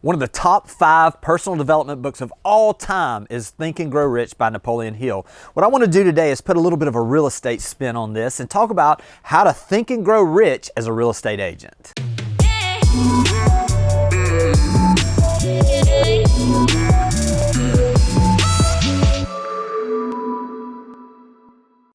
One of the top 5 personal development books of all time is Think and Grow Rich by Napoleon Hill. What I want to do today is put a little bit of a real estate spin on this and talk about how to think and grow rich as a real estate agent.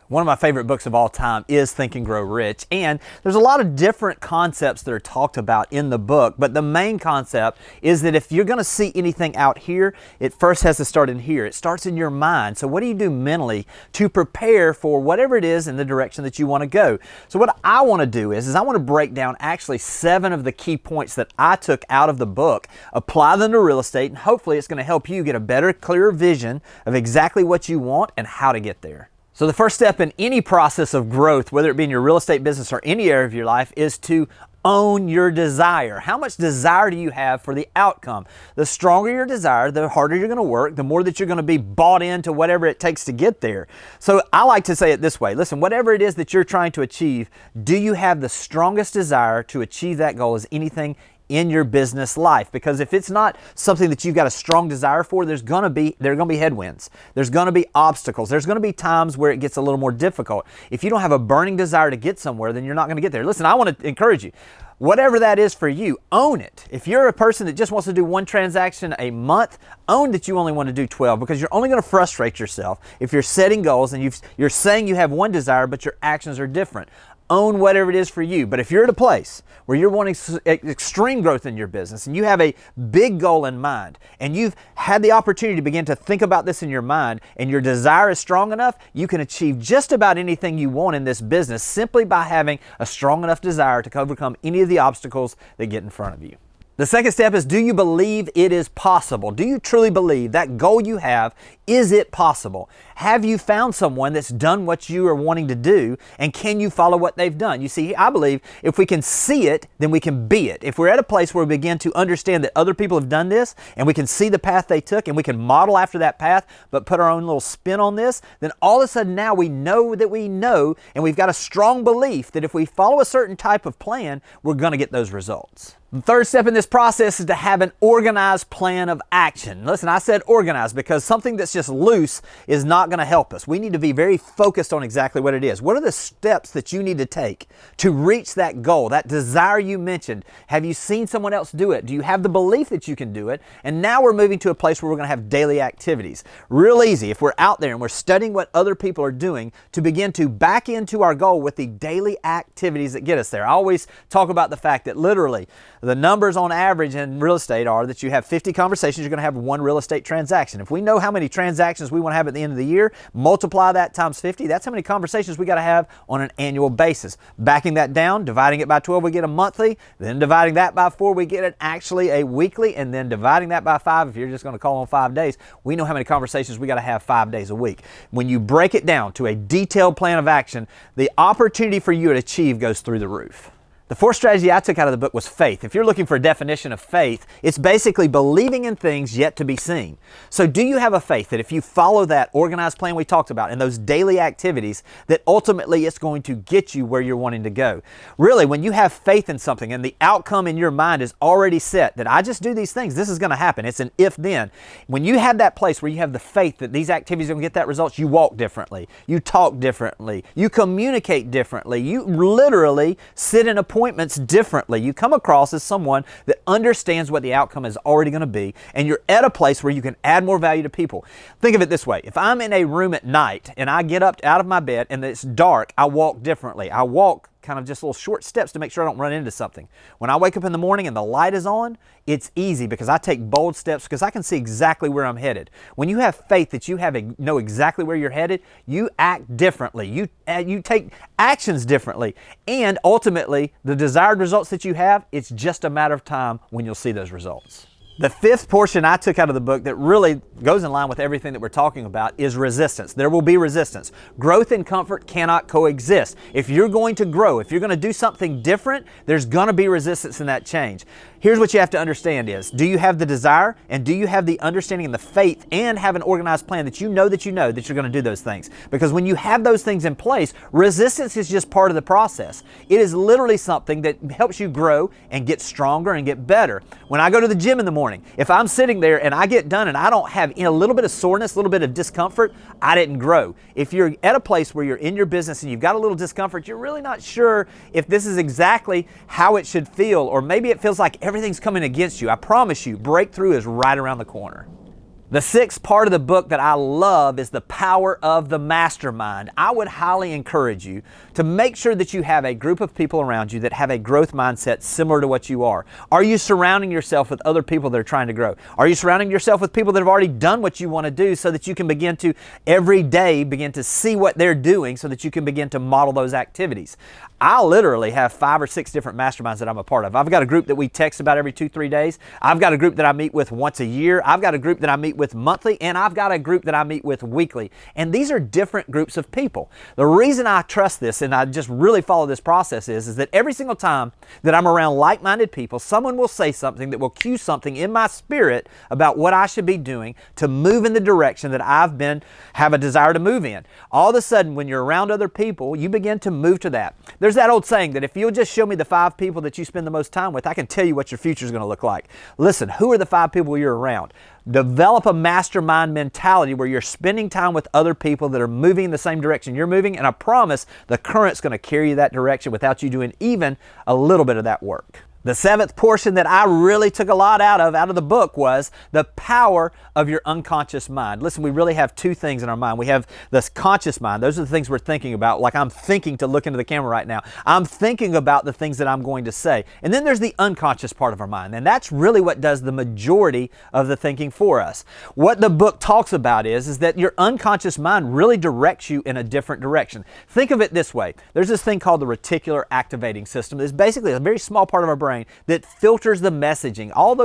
One of my favorite books of all time is Think and Grow Rich, and there's a lot of different concepts that are talked about in the book, but the main concept is that if you're going to see anything out here, it first has to start in here. It starts in your mind. So what do you do mentally to prepare for whatever it is in the direction that you want to go? So what I want to do is I want to break down actually 7 of the key points that I took out of the book, apply them to real estate, and hopefully it's going to help you get a better, clearer vision of exactly what you want and how to get there. So the first step in any process of growth, whether it be in your real estate business or any area of your life, is to own your desire. How much desire do you have for the outcome? The stronger your desire, the harder you're going to work, the more that you're going to be bought into whatever it takes to get there. So I like to say it this way. Listen, whatever it is that you're trying to achieve, do you have the strongest desire to achieve that goal as anything in your business life? Because if it's not something that you've got a strong desire for, there are going to be headwinds. There's going to be obstacles. There's going to be times where it gets a little more difficult. If you don't have a burning desire to get somewhere, then you're not going to get there. Listen, I want to encourage you. Whatever that is for you, own it. If you're a person that just wants to do 1 transaction a month, own that you only want to do 12, because you're only going to frustrate yourself if you're setting goals and you're saying you have one desire, but your actions are different. Own whatever it is for you. But if you're at a place where you're wanting extreme growth in your business and you have a big goal in mind and you've had the opportunity to begin to think about this in your mind and your desire is strong enough, you can achieve just about anything you want in this business simply by having a strong enough desire to overcome any of the obstacles that get in front of you. The second step is, do you believe it is possible? Do you truly believe that goal you have, is it possible? Have you found someone that's done what you are wanting to do, and can you follow what they've done? You see, I believe if we can see it, then we can be it. If we're at a place where we begin to understand that other people have done this, and we can see the path they took, and we can model after that path, but put our own little spin on this, then all of a sudden now we know that we know, and we've got a strong belief that if we follow a certain type of plan, we're going to get those results. The third step in this process is to have an organized plan of action. Listen, I said organized because something that's just loose is not going to help us. We need to be very focused on exactly what it is. What are the steps that you need to take to reach that goal, that desire you mentioned? Have you seen someone else do it? Do you have the belief that you can do it? And now we're moving to a place where we're going to have daily activities. Real easy if we're out there and we're studying what other people are doing to begin to back into our goal with the daily activities that get us there. I always talk about the fact that literally the numbers on average in real estate are that you have 50 conversations, you're going to have 1 real estate transaction. If we know how many transactions we want to have at the end of the year, multiply that times 50, that's how many conversations we got to have on an annual basis. Backing that down, dividing it by 12, we get a monthly, then dividing that by 4, we get it actually a weekly, and then dividing that by 5, if you're just going to call on 5 days, we know how many conversations we got to have 5 days a week. When you break it down to a detailed plan of action, the opportunity for you to achieve goes through the roof. The fourth strategy I took out of the book was faith. If you're looking for a definition of faith, it's basically believing in things yet to be seen. So do you have a faith that if you follow that organized plan we talked about and those daily activities, that ultimately it's going to get you where you're wanting to go? Really, when you have faith in something and the outcome in your mind is already set, that I just do these things, this is going to happen. It's an if-then. When you have that place where you have the faith that these activities are going to get that results, you walk differently, you talk differently, you communicate differently, you literally sit in appointments differently. You come across as someone that understands what the outcome is already going to be, and you're at a place where you can add more value to people. Think of it this way. If I'm in a room at night and I get up out of my bed and it's dark, I walk differently. I walk kind of just little short steps to make sure I don't run into something. When I wake up in the morning and the light is on, it's easy because I take bold steps because I can see exactly where I'm headed. When you have faith that you know exactly where you're headed, you act differently. You take actions differently. And ultimately, the desired results that you have, it's just a matter of time when you'll see those results. The fifth portion I took out of the book that really goes in line with everything that we're talking about is resistance. There will be resistance. Growth and comfort cannot coexist. If you're going to grow, if you're going to do something different, there's going to be resistance in that change. Here's what you have to understand is, do you have the desire and do you have the understanding and the faith and have an organized plan that you know that you're going to do those things? Because when you have those things in place, resistance is just part of the process. It is literally something that helps you grow and get stronger and get better. When I go to the gym in the morning, morning. If I'm sitting there and I get done and I don't have a little bit of soreness, a little bit of discomfort, I didn't grow. If you're at a place where you're in your business and you've got a little discomfort, you're really not sure if this is exactly how it should feel, or maybe it feels like everything's coming against you. I promise you, breakthrough is right around the corner. The sixth part of the book that I love is the power of the mastermind. I would highly encourage you to make sure that you have a group of people around you that have a growth mindset similar to what you are. Are you surrounding yourself with other people that are trying to grow? Are you surrounding yourself with people that have already done what you want to do so that you can begin to every day begin to see what they're doing so that you can begin to model those activities? I literally have 5 or 6 different masterminds that I'm a part of. I've got a group that we text about every 2-3 days. I've got a group that I meet with once a year. I've got a group that I meet with monthly, and I've got a group that I meet with weekly. And these are different groups of people. The reason I trust this and I just really follow this process is that every single time that I'm around like-minded people, someone will say something that will cue something in my spirit about what I should be doing to move in the direction that have a desire to move in. All of a sudden, when you're around other people, you begin to move to that. There's that old saying that if you'll just show me the 5 people that you spend the most time with, I can tell you what your future is going to look like. Listen, who are the 5 people you're around? Develop a mastermind mentality where you're spending time with other people that are moving in the same direction you're moving, and I promise the current's going to carry you that direction without you doing even a little bit of that work. The 7th portion that I really took a lot out of the book was the power of your unconscious mind. Listen, we really have 2 things in our mind. We have this conscious mind. Those are the things we're thinking about, like I'm thinking to look into the camera right now. I'm thinking about the things that I'm going to say. And then there's the unconscious part of our mind, and that's really what does the majority of the thinking for us. What the book talks about is that your unconscious mind really directs you in a different direction. Think of it this way. There's this thing called the reticular activating system. It's basically a very small part of our brain that filters the messaging, all of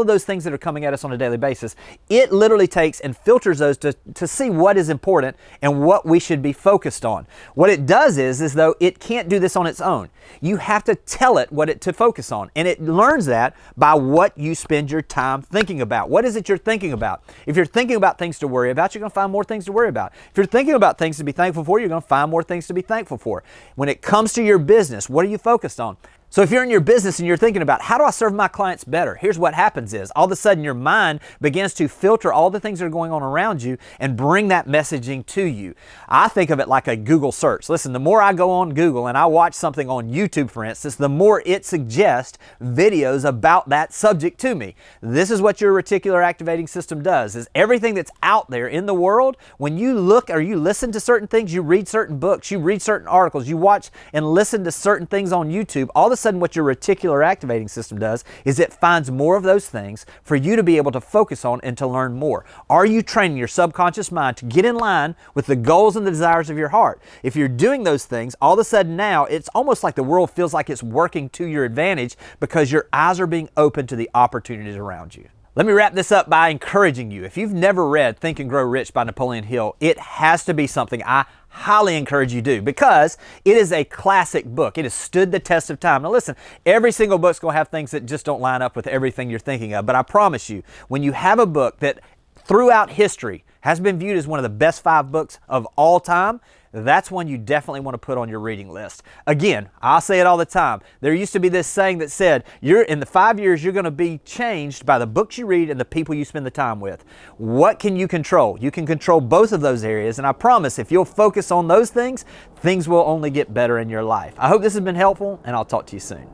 those things that are coming at us on a daily basis. It literally takes and filters those to see what is important and what we should be focused on. What it does is though it can't do this on its own. You have to tell it what to focus on, and it learns that by what you spend your time thinking about. What is it you're thinking about? If you're thinking about things to worry about, you're going to find more things to worry about. If you're thinking about things to be thankful for, you're going to find more things to be thankful for. When it comes to your business, what are you focused on? So if you're in your business and you're thinking about, how do I serve my clients better? Here's what happens is, all of a sudden your mind begins to filter all the things that are going on around you and bring that messaging to you. I think of it like a Google search. Listen, the more I go on Google and I watch something on YouTube, for instance, the more it suggests videos about that subject to me. This is what your reticular activating system does, is everything that's out there in the world, when you look or you listen to certain things, you read certain books, you read certain articles, you watch and listen to certain things on YouTube, all of a sudden what your reticular activating system does is it finds more of those things for you to be able to focus on and to learn more. Are you training your subconscious mind to get in line with the goals and the desires of your heart? If you're doing those things, all of a sudden now it's almost like the world feels like it's working to your advantage because your eyes are being open to the opportunities around you. Let me wrap this up by encouraging you. If you've never read Think and Grow Rich by Napoleon Hill, it has to be something I highly encourage you do, because it is a classic book. It has stood the test of time. Now listen, every single book's going to have things that just don't line up with everything you're thinking of, but I promise you, when you have a book that throughout history has been viewed as one of the best 5 books of all time, that's one you definitely want to put on your reading list. Again, I say it all the time. There used to be this saying that said, in the 5 years, you're going to be changed by the books you read and the people you spend the time with. What can you control? You can control both of those areas, and I promise if you'll focus on those things, things will only get better in your life. I hope this has been helpful, and I'll talk to you soon.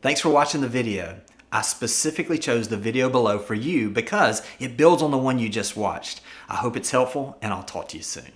Thanks for watching the video. I specifically chose the video below for you because it builds on the one you just watched. I hope it's helpful, and I'll talk to you soon.